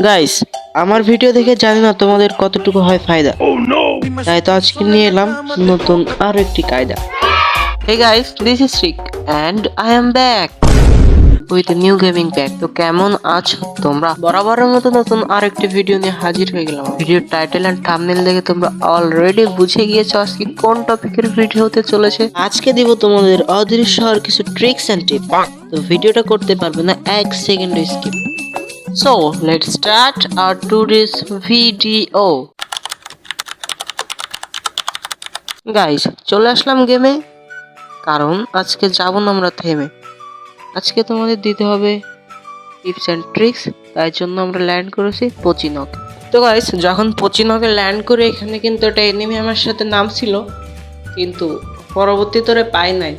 Guys, আমার video দেখে জানি না তোমাদের কতটুকু হয় ফায়দা, তাই তো আজকে নিয়ে এলাম নতুন আরো একটি কায়দা। Hey guys, this is Rick and I am back with new gaming pack. তো কেমন আছো তোমরা? বরাবরের মতো নতুন আরেকটি ভিডিও নিয়ে হাজির হয়ে গেলাম। ভিডিওর টাইটেল এন্ড থাম্বনেল দেখে তোমরা অলরেডি বুঝে গিয়েছো আজকে কোন টপিকের ভিডিও হতে চলেছে। আজকে দিব তোমাদের অদৃশ্য হওয়ার কিছু ট্রিক্স এন্ড টিপ। তো ভিডিওটা করতে পারবে না এক second skip. So let's start our today's video. Guys, চলে আসলাম গেমে, কারণ আজকে যাব না আমরা থেমে। আজকে তোমাদের দিতে হবে টিপস অ্যান্ড ট্রিক্স। তাই জন্য আমরা ল্যান্ড করেছি পচিনক। তো গাইস, যখন পচিনকে ল্যান্ড করে এখানে কিন্তু একটা এনিমি আমার সাথে নামছিল, কিন্তু পরবর্তীতে পাই নাই।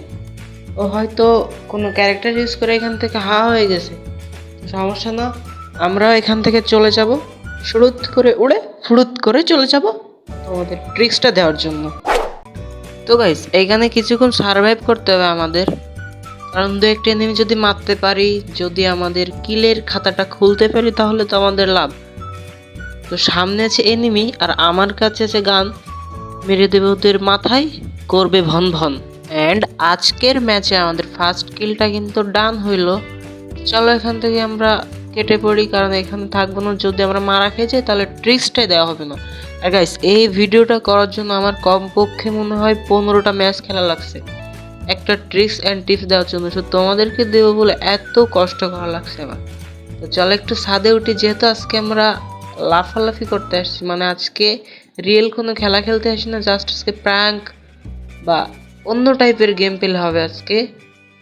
ও হয়তো কোনো ক্যারেক্টার ইউজ করে এখান থেকে হয়ে গেছে। সমস্যা না, আমরাও এখান থেকে চলে যাব, শুরুত করে উড়ে ফুরুত করে চলে যাব তোমাদের ট্রিক্সটা দেওয়ার জন্য। তো গাইস, এইখানে কিছুক্ষণ সার্ভাইভ করতে হবে আমাদের, কারণ দু একটা এনিমি যদি মারতে পারি, যদি আমাদের কিলের খাতাটা খুলতে পারি, তাহলে তো আমাদের লাভ। তো সামনে আছে এনিমি আর আমার কাছে আছে গান, মেরে দেবে ওদের মাথায়, করবে ভন ভন। অ্যান্ড আজকের ম্যাচে আমাদের ফার্স্ট কিলটা কিন্তু ডান হইলো। চলো এখান থেকে আমরা কেটে পড়ি, কারণ এখানে থাকবো না। যদি আমরা মারা খেয়ে যাই তাহলে ট্রিক্সটাই দেওয়া হবে না। আর গাইস, এই ভিডিওটা করার জন্য আমার কমপক্ষে মনে হয় 15টা ম্যাচ খেলা লাগছে একটা ট্রিক্স অ্যান্ড টিপস দেওয়ার জন্য। শুধু তোমাদেরকে দেবো বলে এত কষ্ট করা লাগছে আমার। তো চলো একটু ছাদে উঠি, যেহেতু আজকে আমরা লাফালাফি করতে আসছি, মানে আজকে রিয়েল কোনো খেলা খেলতে আসি না, জাস্ট আজকে প্র্যাঙ্ক বা অন্য টাইপের গেম প্লে হবে। আজকে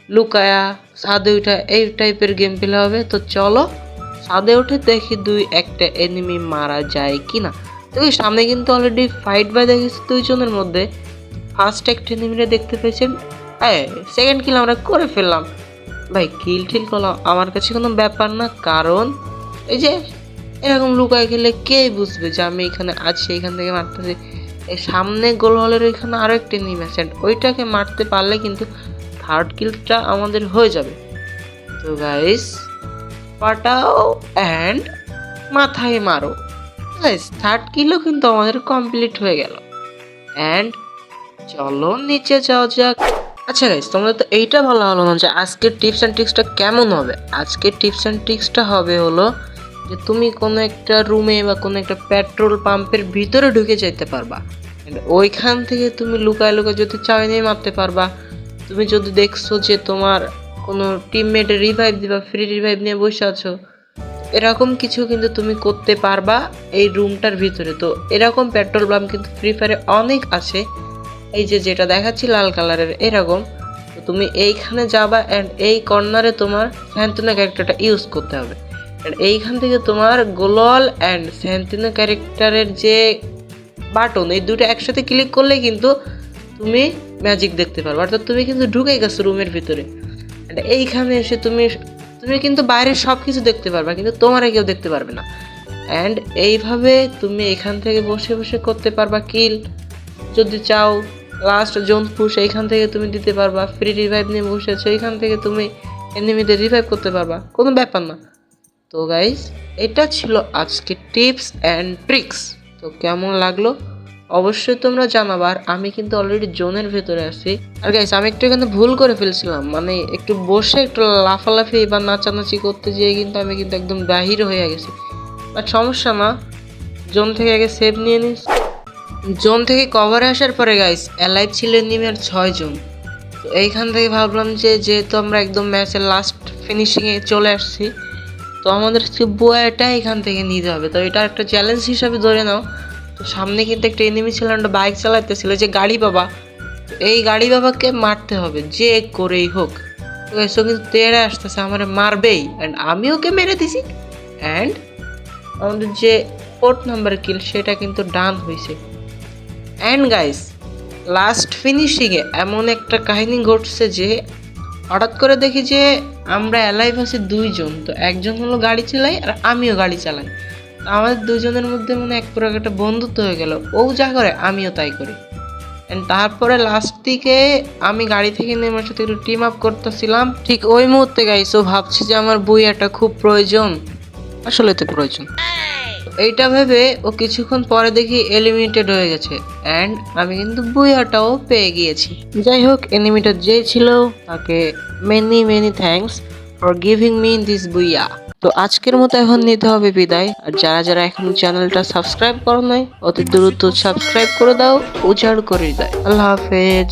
লুকায়া, ছাদে উঠা, এই টাইপের গেম প্লে হবে। তো চলো ছাদে উঠে দেখি দুই একটা এনিমি মারা যায় কিনা। তো সামনে কিন্তু অলরেডি ফাইট বাই দেখেছি দুইজনের মধ্যে। ফার্স্ট একটা এনিমিরে দেখতে পেয়েছেন, সেকেন্ড কিল আমরা করে ফেললাম। ভাই, কিল টিল করলাম আমার কাছে কোনো ব্যাপার না, কারণ এই যে এরকম লুকায় খেলে কে বুঝবে যে আমি এখানে আছি, এখান থেকে মারতেছি। এই সামনে গোল হলের ওইখানে আরো একটা এনিমি আছে, ওইটাকে মারতে পারলে কিন্তু থার্ড কিলটা আমাদের হয়ে যাবে। তো গাইস, পাটাও অ্যান্ড মাথায় মারো। গাইস, থার্ড কিলও কিন্তু আমাদের কমপ্লিট হয়ে গেল। অ্যান্ড চলো নিচে যাওয়া যাক। আচ্ছা গাইস, তোমরা তো এইটা বলা হলো না যে আজকের টিপস অ্যান্ড ট্রিক্সটা কেমন হবে। আজকের টিপস অ্যান্ড ট্রিক্সটা হবে হলো যে তুমি কোনো একটা রুমে বা কোনো একটা পেট্রোল পাম্পের ভিতরে ঢুকে যেতে পারবা। ওইখান থেকে তুমি লুকায় লুকায় যদি চাই নিয়ে মারতে পারবা। তুমি যদি দেখছো যে তোমার কোনো টিমমেটের রিভাইভ দিবা, ফ্রি রিভাইভ নিয়ে বসে আছো, এরকম কিছু কিন্তু তুমি করতে পারবা এই রুমটার ভিতরে। তো এরকম পেট্রোল পাম্প কিন্তু ফ্রি ফায়ারে অনেক আছে। এই যে যেটা দেখাচ্ছি লাল কালারের এরকম। তো তুমি এইখানে যাবা অ্যান্ড এই কর্নারে তোমার স্যান্তিনো ক্যারেক্টারটা ইউজ করতে হবে। অ্যান্ড এইখান থেকে তোমার গ্লোয়াল অ্যান্ড স্যান্তিনো ক্যারেক্টারের যে বাটন, এই দুটো একসাথে ক্লিক করলে কিন্তু তুমি ম্যাজিক দেখতে পারবে। অর্থাৎ তুমি কিন্তু ঢুকে গেছো রুমের ভিতরে। এইখানে এসে তুমি কিন্তু বাইরের সব কিছু দেখতে পারবা, কিন্তু তোমার কেউ দেখতে পারবে না। অ্যান্ড এইভাবে তুমি এখান থেকে বসে বসে করতে পারবা কিল। যদি চাও লাস্ট জোন পুশ এইখান থেকে তুমি দিতে পারবা। ফ্রি রিভাইভ নিয়ে বসে আছো, এইখান থেকে তুমি এনিমিদের রিভাইভ করতে পারবা, কোনো ব্যাপার না। তো গাইস, এটা ছিল আজকে টিপস অ্যান্ড ট্রিক্স। তো কেমন লাগলো অবশ্যই তোমরা জানাবার। আমি কিন্তু অলরেডি জোনের ভেতরে আছি। আর গাইস, আমি একটু এখানে ভুল করে ফেলছিলাম, মানে একটু বসে একটু লাফালাফি বা নাচানাচি করতে যেয়ে কিন্তু আমি কিন্তু একদম বাহির হয়ে গেছি। বাট সমস্যা না, জোন থেকে আগে সেভ নিয়ে নিস। জোন থেকে কভারে আসার পরে গাইস অ্যালাইভ ছিল এনিমি আর 6 জন। তো এইখান থেকে ভাবলাম যে যেহেতু আমরা একদম ম্যাচের লাস্ট ফিনিশিংয়ে চলে আসছি, তো আমাদের বুয়াটা এখান থেকে নিতে হবে। তো এটা একটা চ্যালেঞ্জ হিসাবে ধরে নাও। তো সামনে কিন্তু একটা এনিমি ছিল, একটা বাইক চালাতেছিল, যে গাড়ি বাবা। এই গাড়ি বাবাকে মারতে হবে যে করেই হোক। তো এসব কিন্তু তেড়ে আসতেছে, আমার মারবেই। অ্যান্ড আমি ওকে মেরে দিছি। অ্যান্ড আমাদের যে 4 নাম্বার কিল সেটা কিন্তু ডান হয়েছে। অ্যান্ড গাইস, লাস্ট ফিনিশিংয়ে এমন একটা কাহিনী ঘটছে যে হঠাৎ করে দেখি যে আমরা অ্যালাইভ আছি 2 জন। তো একজন হলো গাড়ি চালাই আর আমিও গাড়ি চালাই। আমাদের দুজনের মধ্যে মানে এক প্রকার একটা বন্ধুত্ব হয়ে গেল। ও যা করে আমিও তাই করি। অ্যান্ড তারপরে লাস্ট দিকে আমি গাড়ি থেকে নেমে সাথে একটু টিম আপ করতেছিলাম। ঠিক ওই মুহূর্তে গাইস ও ভাবছি যে আমার বুইয়াটা খুব প্রয়োজন। আসলে তো প্রয়োজন। এইটা ভেবে ও কিছুক্ষণ পরে দেখি এলিমিনেটেড হয়ে গেছে অ্যান্ড আমি কিন্তু বুইয়াটাও পেয়ে গিয়েছি। যাই হোক, এনিমিটার যে ছিল তাকে many many thanks for giving me this বুইয়া। তো আজকের মতো এখন নিতে হবে বিদায়। আর যারা যারা এখন চ্যানেলটা সাবস্ক্রাইব করো নাই অতি দ্রুত সাবস্ক্রাইব করে দাও, উজাড় করে দেয়। আল্লাহ হাফেজ।